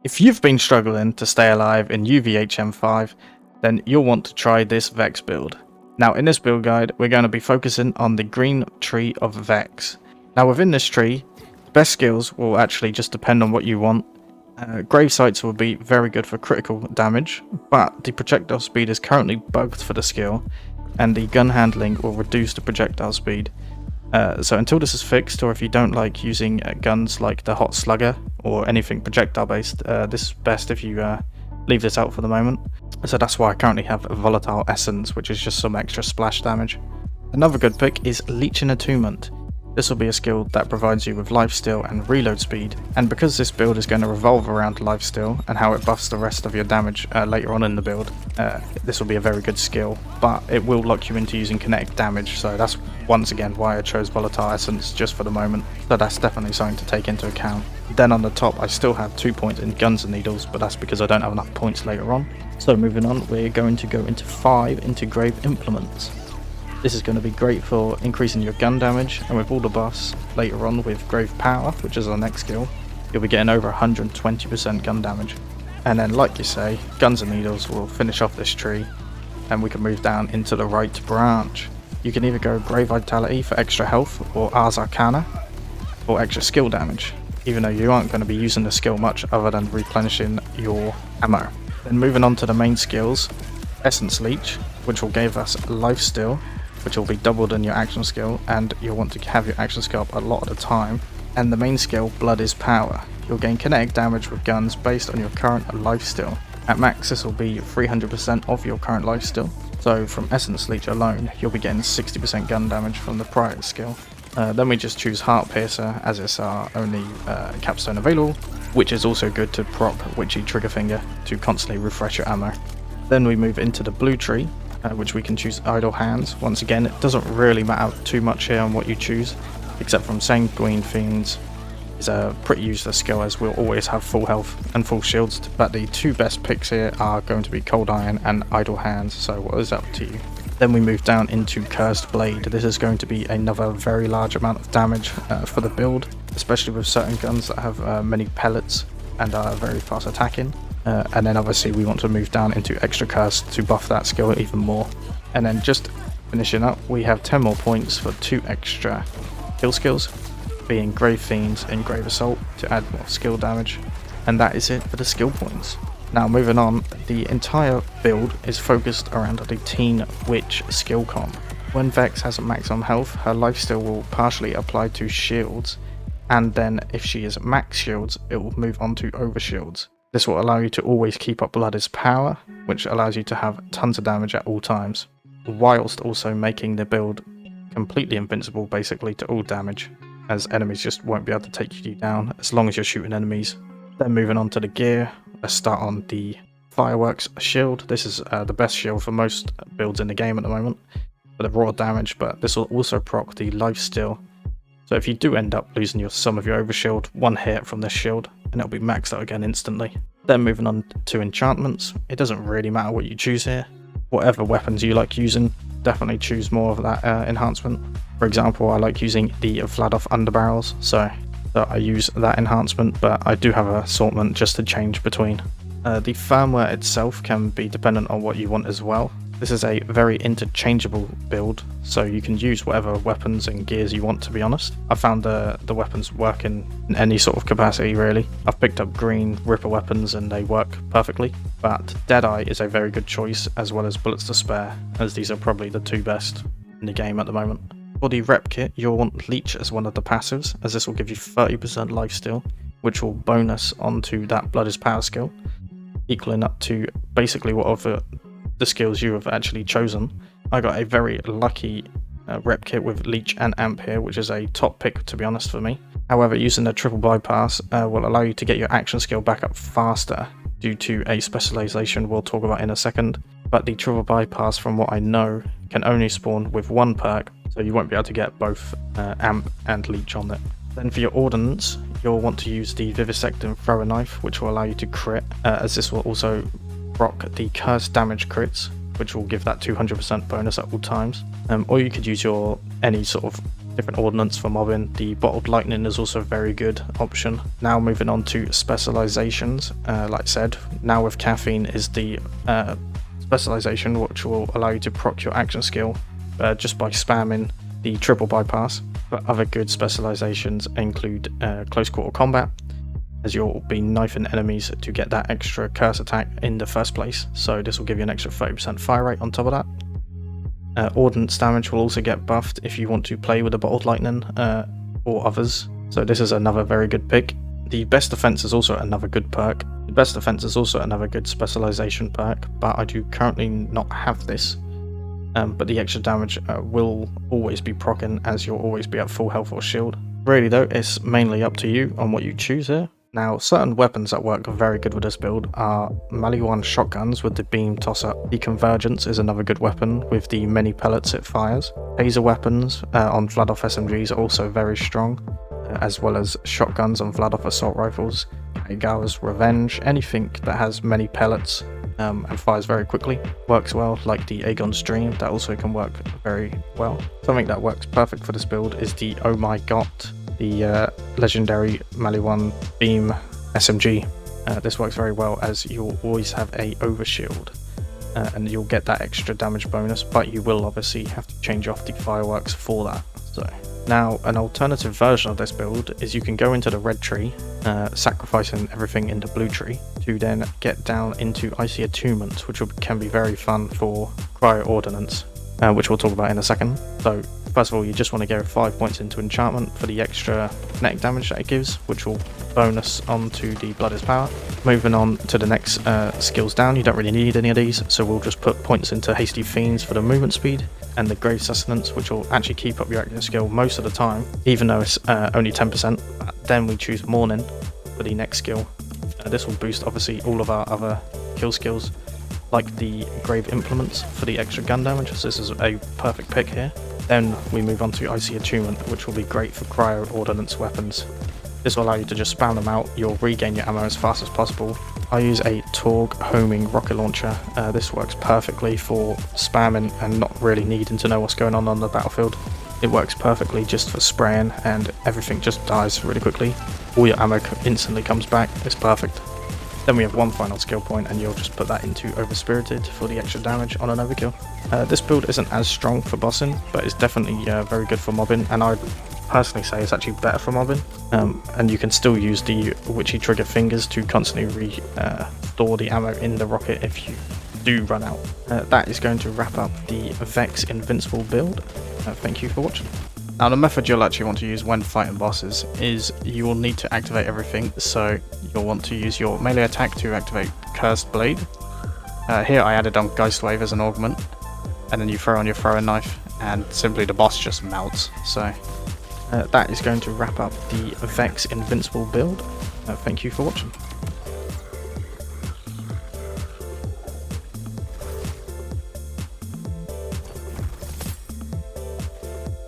If you've been struggling to stay alive in UVHM5, then you'll want to try this Vex build. Now in this build guide, we're going to be focusing on the green tree of Vex. Now within this tree, best skills will actually just depend on what you want. Grave sights will be very good for critical damage, but the projectile speed is currently bugged for the skill, and the gun handling will reduce the projectile speed. So until this is fixed, or if you don't like using guns like the Hot Slugger or anything projectile based, this is best if you leave this out for the moment. So that's why I currently have Volatile Essence, which is just some extra splash damage. Another good pick is Leech and Attunement. This will be a skill that provides you with lifesteal and reload speed, and because this build is going to revolve around lifesteal and how it buffs the rest of your damage later on in the build, this will be a very good skill, but it will lock you into using kinetic damage, so that's once again why I chose Volatile Essence just for the moment, so that's definitely something to take into account. Then on the top I still have 2 points in Guns and Needles, but that's because I don't have enough points later on. So moving on, we're going to go into 5 into Grave Implements. This is going to be great for increasing your gun damage, and with all the buffs later on with Grave Power, which is our next skill, you'll be getting over 120% gun damage. And then like you say, Guns and Needles will finish off this tree, and we can move down into the right branch. You can either go Grave Vitality for extra health, or Ars Arcana for extra skill damage, even though you aren't going to be using the skill much other than replenishing your ammo. Then moving on to the main skills, Essence Leech, which will give us Lifesteal, which will be doubled in your action skill, and you'll want to have your action skill up a lot of the time. And the main skill, Blood is Power. You'll gain kinetic damage with guns based on your current lifesteal. At max this will be 300% of your current lifesteal, so from Essence Leech alone you'll be getting 60% gun damage from the prior skill. Then we just choose Heart Piercer as it's our only capstone available, which is also good to proc Witchy Trigger Finger to constantly refresh your ammo. Then we move into the blue tree, which we can choose Idle Hands. Once again, it doesn't really matter too much here on what you choose, except from Sanguine Fiends is a pretty useless skill, as we'll always have full health and full shields, but the 2 best picks here are going to be Cold Iron and Idle Hands, so what is up to you? Then we move down into Cursed Blade. This is going to be another very large amount of damage for the build, especially with certain guns that have many pellets and are very fast attacking. And then obviously we want to move down into Extra Curse to buff that skill even more. And then just finishing up, we have 10 more points for 2 extra kill skills, being Grave Fiends and Grave Assault to add more skill damage. And that is it for the skill points. Now moving on, the entire build is focused around the Teen Witch skill comp. When Vex has a maximum health, her lifesteal will partially apply to shields, and then if she is max shields, it will move on to overshields. This will allow you to always keep up Blood is Power, which allows you to have tons of damage at all times, whilst also making the build completely invincible basically to all damage, as enemies just won't be able to take you down as long as you're shooting enemies. Then moving on to the gear, let's start on the Fireworks shield. This is the best shield for most builds in the game at the moment for the raw damage, but this will also proc the lifesteal. So if you do end up losing some of your overshield, 1 hit from this shield, and it'll be maxed out again instantly. Then moving on to enchantments, it doesn't really matter what you choose here. Whatever weapons you like using, definitely choose more of that enhancement. For example, I like using the Vladoff underbarrels, so I use that enhancement, but I do have an assortment just to change between. The firmware itself can be dependent on what you want as well. This is a very interchangeable build, so you can use whatever weapons and gears you want, to be honest. I found the weapons work in any sort of capacity really. I've picked up green Ripper weapons and they work perfectly, but Deadeye is a very good choice, as well as Bullets to Spare, as these are probably the 2 best in the game at the moment. For the rep kit, you'll want Leech as one of the passives, as this will give you 30% lifesteal, which will bonus onto that Blood is Power skill, equaling up to basically whatever the skills you have actually chosen. I got a very lucky rep kit with Leech and Amp here, which is a top pick to be honest for me. However, using the triple bypass will allow you to get your action skill back up faster due to a specialization we'll talk about in a second, but the triple bypass, from what I know, can only spawn with 1 perk, so you won't be able to get both Amp and Leech on it. Then for your ordnance, you'll want to use the Vivisecting Thrower Knife, which will allow you to crit, as this will also proc the Curse Damage crits, which will give that 200% bonus at all times. Or you could use any sort of different ordnance for mobbing. The bottled lightning is also a very good option. Now moving on to specializations. Like I said, now with caffeine is the specialization which will allow you to proc your action skill just by spamming the triple bypass. But other good specializations include close quarter combat, as you'll be knifing enemies to get that extra curse attack in the first place, so this will give you an extra 30% fire rate on top of that. Ordnance damage will also get buffed if you want to play with the bottled lightning or others, so this is another very good pick. The best defense is also another good perk. The best defense is also another good specialization perk, but I do currently not have this. But the extra damage will always be proccing, as you'll always be at full health or shield. Really though, it's mainly up to you on what you choose here. Now, certain weapons that work very good with this build are melee 1 shotguns with the beam tosser. The convergence is another good weapon with the many pellets it fires. Taser weapons on Vladoff SMGs are also very strong, as well as shotguns on Vladoff assault rifles. Kaigawa's Revenge, anything that has many pellets and fires very quickly works well, like the Aegon's Dream, that also can work very well. Something that works perfect for this build is the Oh My God, the legendary melee 1 beam SMG. This works very well, as you'll always have a overshield and you'll get that extra damage bonus, but you will obviously have to change off the fireworks for that. So now, an alternative version of this build is you can go into the red tree, sacrificing everything in the blue tree, to then get down into Icy Attunement, which can be very fun for cryo ordnance, which we'll talk about in a second. So first of all, you just want to go 5 points into enchantment for the extra kinetic damage that it gives, which will bonus onto the Blood is Power. Moving on to the next skills down, you don't really need any of these, so we'll just put points into Hasty Fiends for the movement speed, and the Grave Sustenance, which will actually keep up your active skill most of the time, even though it's only 10%. Then we choose Mourning for the next skill. This will boost obviously all of our other kill skills, like the Grave Implements for the extra gun damage, so this is a perfect pick here. Then we move on to Icy Attunement, which will be great for cryo ordnance weapons. This will allow you to just spam them out, you'll regain your ammo as fast as possible. I use a Torg homing rocket launcher. This works perfectly for spamming and not really needing to know what's going on the battlefield. It works perfectly just for spraying, and everything just dies really quickly. All your ammo instantly comes back, it's perfect. Then we have one final skill point, and you'll just put that into Overspirited for the extra damage on an overkill. This build isn't as strong for bossing, but it's definitely very good for mobbing, and I'd personally say it's actually better for mobbing. And you can still use the Witchy Trigger Fingers to constantly restore the ammo in the rocket if you do run out. That is going to wrap up the Vex Invincible build. Thank you for watching. Now, the method you'll actually want to use when fighting bosses is you will need to activate everything. So you'll want to use your melee attack to activate Cursed Blade. Here I added on Geist Wave as an augment, and then you throw on your throwing knife and simply the boss just melts. So that is going to wrap up the Vex Invincible build. Thank you for watching.